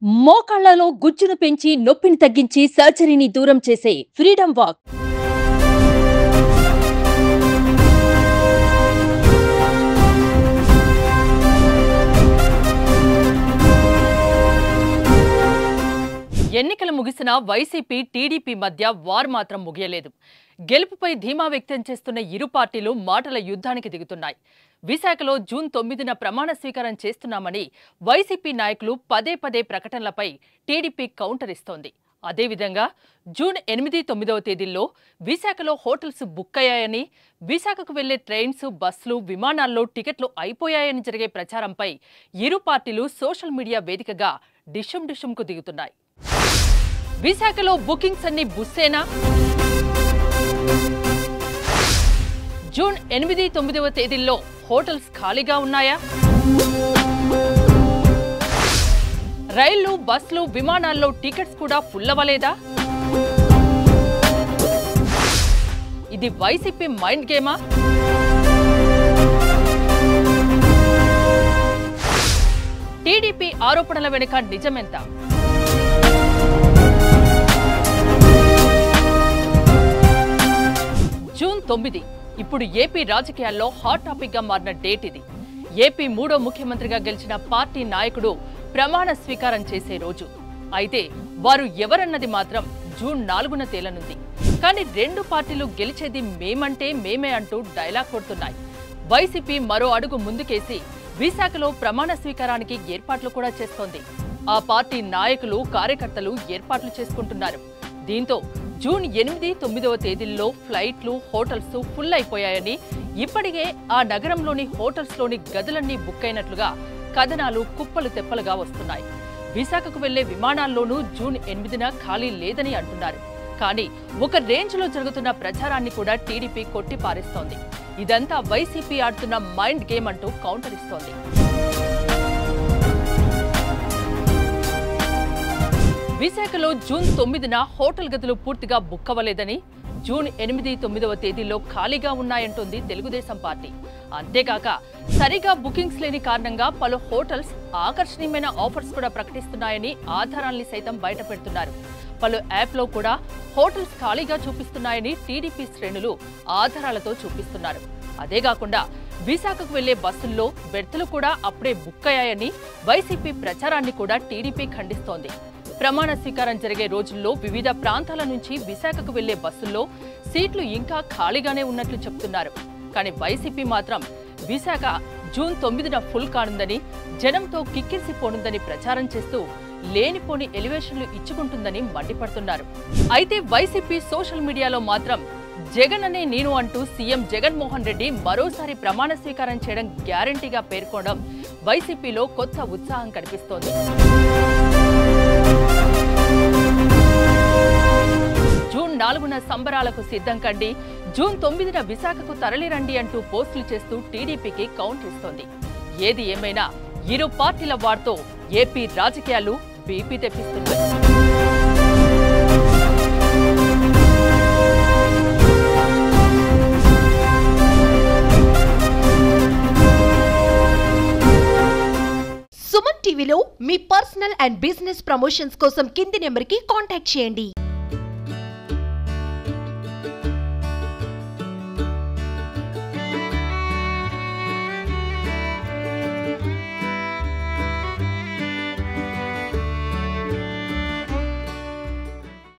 మోకాళ్లలో గుజ్జును పెంచి నొప్పిని తగ్గించి సర్జరీని దూరం చేసే ఫ్రీడమ్ వాక్. ఎన్నికలు ముగిసిన వైసీపీ టీడీపీ మధ్య వార్ మాత్రం ముగియలేదు. గెలుపుపై ధీమా వ్యక్తం చేస్తున్న ఇరు పార్టీలు మాటల యుద్ధానికి దిగుతున్నాయి. విశాఖలో జూన్ 9న ప్రమాణ స్వీకారం చేస్తున్నామని వైసీపీ నాయకులు పదే పదే ప్రకటనలపై టీడీపీ కౌంటర్ ఇస్తోంది. అదేవిధంగా జూన్ 8, 9వ తేదీల్లో విశాఖలో హోటల్స్ బుక్ అయ్యాయని, విశాఖకు వెళ్లే ట్రైన్స్, బస్సులు, విమానాల్లో టికెట్లు అయిపోయాయని జరిగే ప్రచారంపై ఇరు పార్టీలు సోషల్ మీడియా వేదికగా డిషుంకు దిగుతున్నాయి. విశాఖలో బుకింగ్స్ అన్ని బుస్సేనా? జూన్ 8, 9వ తేదీల్లో హోటల్స్ ఖాళీగా ఉన్నాయా? రైళ్లు, బస్సులు, విమానాల్లో టికెట్స్ కూడా ఫుల్ అవ్వలేదా? ఇది వైసీపీ మైండ్ గేమా? టీడీపీ ఆరోపణల వెనుక నిజమెంత? జూన్ 9 ఇప్పుడు ఏపీ రాజకీయాల్లో హాట్ టాపిక్ గా మారిన డేట్ ఇది. ఏపీ 3వ ముఖ్యమంత్రిగా గెలిచిన పార్టీ నాయకుడు ప్రమాణ స్వీకారం చేసే రోజు. అయితే వారు ఎవరన్నది మాత్రం జూన్ 4న తేలనుంది. కానీ రెండు పార్టీలు గెలిచేది మేమంటే మేమే అంటూ డైలాగ్ కొడుతున్నాయి. వైసీపీ మరో అడుగు ముందుకేసి విశాఖలో ప్రమాణ స్వీకారానికి ఏర్పాట్లు కూడా చేస్తోంది. ఆ పార్టీ నాయకులు, కార్యకర్తలు ఏర్పాట్లు చేసుకుంటున్నారు. దీంతో జూన్ 8, 9వ తేదీల్లో ఫ్లైట్లు, హోటల్స్ ఫుల్ అయిపోయాయని, ఇప్పటికే ఆ నగరంలోని హోటల్స్లోని గదులన్నీ బుక్ అయినట్లుగా కథనాలు కుప్పలు తెప్పలుగా వస్తున్నాయి. విశాఖకు వెళ్లే విమానాల్లోనూ జూన్ 8న ఖాళీ లేదని అంటున్నారు. కానీ ఒక రేంజ్లో జరుగుతున్న ప్రచారాన్ని కూడా టీడీపీ కొట్టి పారేస్తోంది. ఇదంతా వైసీపీ ఆడుతున్న మైండ్ గేమ్ అంటూ కౌంటర్ ఇస్తోంది. విశాఖలో జూన్ 9న హోటల్ గదులు పూర్తిగా బుక్ అవ్వలేదని, జూన్ 8, 9వ తేదీల్లో ఖాళీగా ఉన్నాయంటోంది తెలుగుదేశం పార్టీ. అంతేకాక సరిగా బుకింగ్స్ లేని కారణంగా పలు హోటల్స్ ఆకర్షణీయమైన ఆఫర్స్ కూడా ప్రకటిస్తున్నాయని ఆధారాల్ని సైతం బయటపెడుతున్నారు. పలు యాప్లో కూడా హోటల్స్ ఖాళీగా చూపిస్తున్నాయని టీడీపీ శ్రేణులు ఆధారాలతో చూపిస్తున్నారు. అదేకాకుండా విశాఖకు వెళ్లే బస్సుల్లో బెర్తులు కూడా అప్పుడే బుక్ అయ్యాయని వైసీపీ ప్రచారాన్ని కూడా టీడీపీ ఖండిస్తోంది. ప్రమాణ స్వీకారం జరిగే రోజుల్లో వివిధ ప్రాంతాల నుంచి విశాఖకు వెళ్లే బస్సుల్లో సీట్లు ఇంకా ఖాళీగానే ఉన్నట్లు చెప్తున్నారు. కానీ వైసీపీ మాత్రం విశాఖ జూన్ 9న ఫుల్ కానుందని, జనంతో కిక్కిరిసిపోనుందని ప్రచారం చేస్తూ లేనిపోని ఎలివేషన్లు ఇచ్చుకుంటుందని మండిపడుతున్నారు. అయితే వైసీపీ సోషల్ మీడియాలో మాత్రం జగన్ అనే నేను అంటూ సీఎం జగన్మోహన్ రెడ్డి మరోసారి ప్రమాణ స్వీకారం చేయడం గ్యారంటీగా పేర్కొనడం వైసీపీలో కొత్త ఉత్సాహం కనిపిస్తోంది. జూన్ 4న సంబరాలకు సిద్ధం కండి, జూన్ 9న విశాఖకు తరలిరండి అంటూ పోస్టులు చేస్తూ టీడీపీకి కౌంటర్ ఇస్తోంది. ఏది ఏమైనా ఇరు పార్టీల వార్తో ఏపీ రాజకీయాలు బీపీ తెప్పిస్తున్నాయి. సుమన్ టీవీలో మీ పర్సనల్ అండ్ బిజినెస్ ప్రమోషన్స్ కోసం కింది నెంబర్కి కాంటాక్ట్ చేయండి.